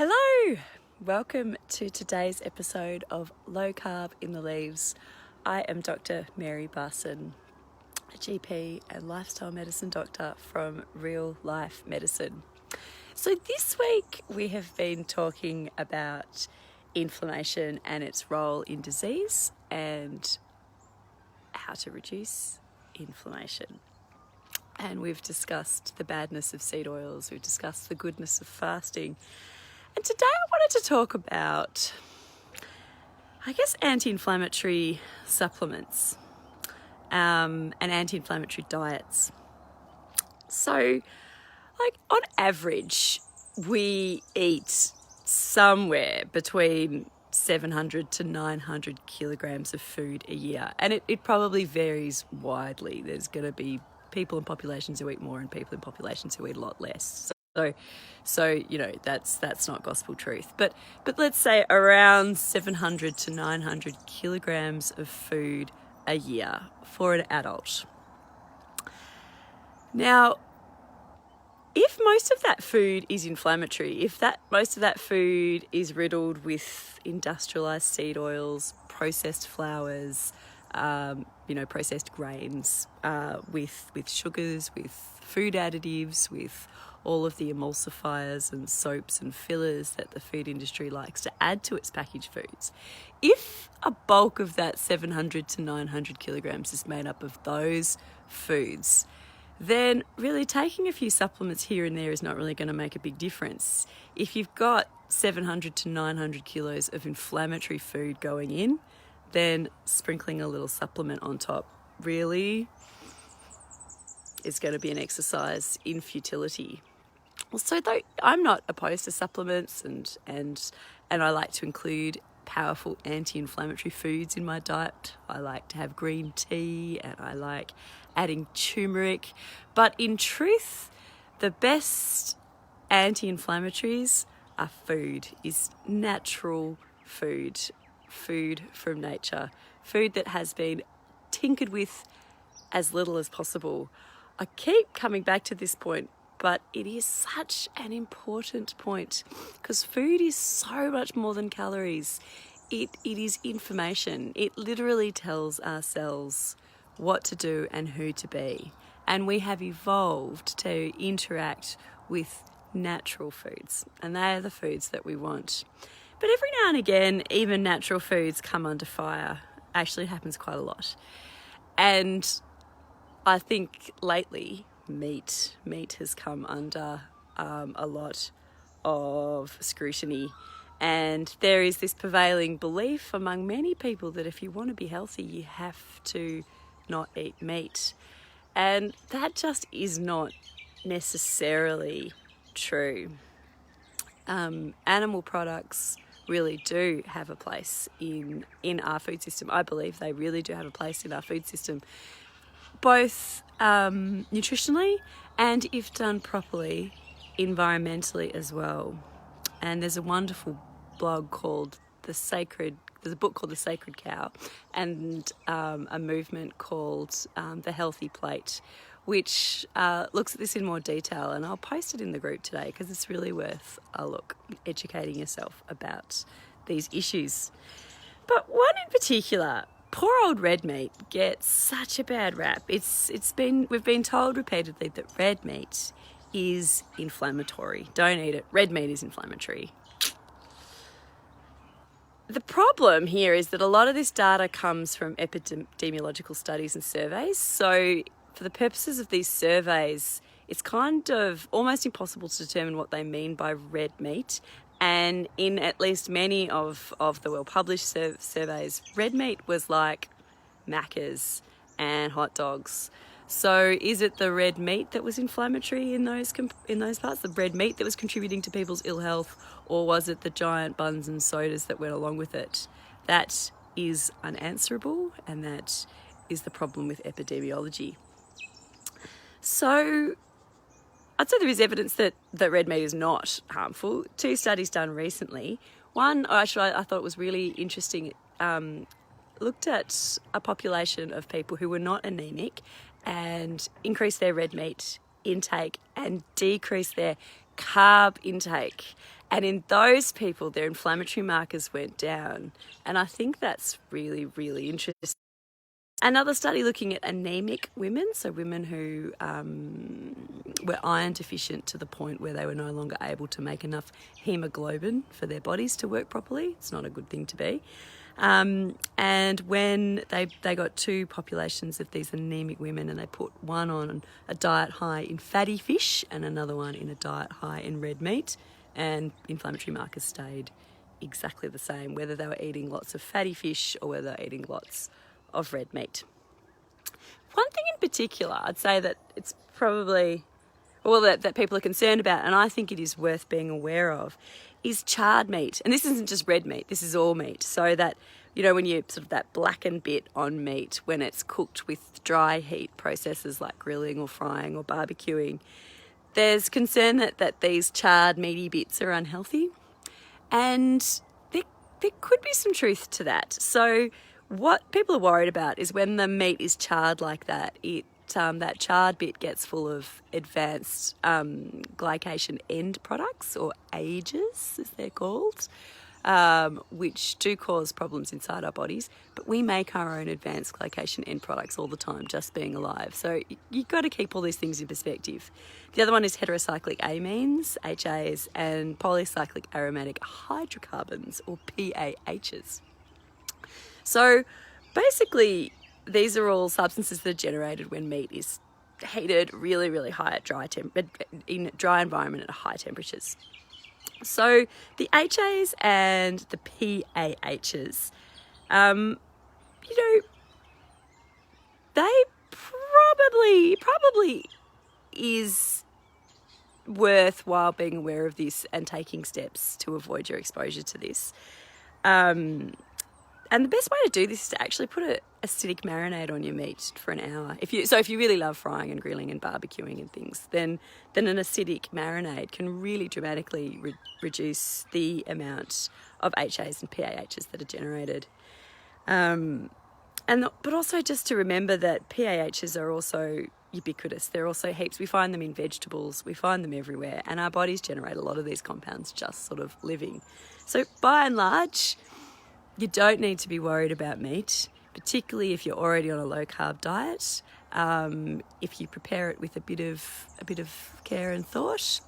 Hello! Welcome to today's episode of Low Carb in the Leaves. I am Dr. Mary Barson, a GP and lifestyle medicine doctor from Real Life Medicine. So this week we have been talking about inflammation and its role in disease and how to reduce inflammation. And we've discussed the badness of seed oils, we've discussed the goodness of fasting. And today I wanted to talk about, anti-inflammatory supplements and anti-inflammatory diets. So, on average, we eat somewhere between 700 to 900 kilograms of food a year. And it probably varies widely. There's going to be people in populations who eat more and people in populations who eat a lot less. So that's not gospel truth. But let's say around 700 to 900 kilograms of food a year for an adult. Now, if most of that food is inflammatory, if most of that food is riddled with industrialized seed oils, processed flours, processed grains, with sugars, with food additives, with all of the emulsifiers and soaps and fillers that the food industry likes to add to its packaged foods. If a bulk of that 700 to 900 kilograms is made up of those foods, then really taking a few supplements here and there is not really going to make a big difference. If you've got 700 to 900 kilos of inflammatory food going in, then sprinkling a little supplement on top really is going to be an exercise in futility. Also, though, I'm not opposed to supplements and I like to include powerful anti-inflammatory foods in my diet. I like to have green tea and I like adding turmeric. But in truth, the best anti-inflammatories are is natural food from nature, food that has been tinkered with as little as possible. I keep coming back to this point, but it is such an important point because food is so much more than calories. It is information. It literally tells our cells what to do and who to be. And we have evolved to interact with natural foods, and they are the foods that we want. But every now and again, even natural foods come under fire. Actually, it happens quite a lot. And I think lately, meat has come under a lot of scrutiny. And there is this prevailing belief among many people that if you want to be healthy, you have to not eat meat. And that just is not necessarily true. Animal products really do have a place in our food system. I believe they really do have a place in our food system, both nutritionally and, if done properly, environmentally as well. And there's a wonderful blog called there's a book called The Sacred Cow, and a movement called The Healthy Plate, which looks at this in more detail, and I'll post it in the group today because it's really worth a look, educating yourself about these issues. But one in particular, poor old red meat, gets such a bad rap. We've been told repeatedly that red meat is inflammatory. Don't eat it. Red meat is inflammatory. The problem here is that a lot of this data comes from epidemiological studies and surveys. So for the purposes of these surveys, it's kind of almost impossible to determine what they mean by red meat. And in at least many of the well-published surveys, red meat was like Macca's and hot dogs. So is it the red meat that was inflammatory in those parts, the red meat that was contributing to people's ill health, or was it the giant buns and sodas that went along with it? That is unanswerable, and that is the problem with epidemiology. So I'd say there is evidence that red meat is not harmful. 2 studies done recently. One, I thought it was really interesting, looked at a population of people who were not anemic and increased their red meat intake and decreased their carb intake. And in those people, their inflammatory markers went down. And I think that's really, really interesting. Another study looking at anemic women, so women who were iron deficient to the point where they were no longer able to make enough hemoglobin for their bodies to work properly. It's not a good thing to be. And when they got two populations of these anemic women, and they put one on a diet high in fatty fish and another one in a diet high in red meat, and inflammatory markers stayed exactly the same, whether they were eating lots of fatty fish or whether they were eating lots of red meat. One thing in particular I'd say that it's probably, well, that people are concerned about, and I think it is worth being aware of, is charred meat. And this isn't just red meat, this is all meat. So that, you know, when you sort of that blackened bit on meat, when it's cooked with dry heat processes like grilling or frying or barbecuing, there's concern that these charred meaty bits are unhealthy. And there could be some truth to that. So what people are worried about is when the meat is charred like that, that charred bit gets full of advanced glycation end products, or AGEs as they're called, which do cause problems inside our bodies. But we make our own advanced glycation end products all the time, just being alive. So you've got to keep all these things in perspective. The other one is heterocyclic amines, HAs, and polycyclic aromatic hydrocarbons, or PAHs. So basically, these are all substances that are generated when meat is heated really, really high at in a dry environment at high temperatures. So the HAs and the PAHs, you know, they probably is worthwhile being aware of this and taking steps to avoid your exposure to this. And the best way to do this is to actually put an acidic marinade on your meat for an hour. If you really love frying and grilling and barbecuing and things, then an acidic marinade can really dramatically reduce the amount of HAs and PAHs that are generated. But also just to remember that PAHs are also ubiquitous. They're also heaps. We find them in vegetables. We find them everywhere. And our bodies generate a lot of these compounds just sort of living. So by and large, you don't need to be worried about meat, particularly if you're already on a low-carb diet. If you prepare it with a bit of care and thought,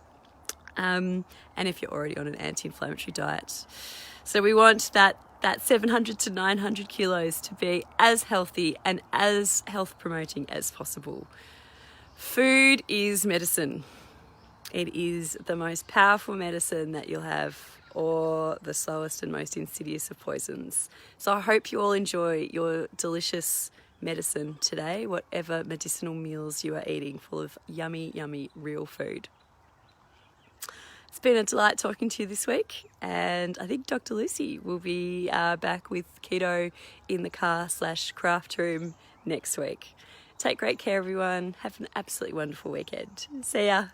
and if you're already on an anti-inflammatory diet. So we want that 700 to 900 kilos to be as healthy and as health-promoting as possible. Food is medicine. It is the most powerful medicine that you'll have, or the slowest and most insidious of poisons. So I hope you all enjoy your delicious medicine today, whatever medicinal meals you are eating, full of yummy, yummy real food. It's been a delight talking to you this week, and I think Dr. Lucy will be back with Keto in the Car/Craft Room next week. Take great care, everyone. Have an absolutely wonderful weekend. See ya.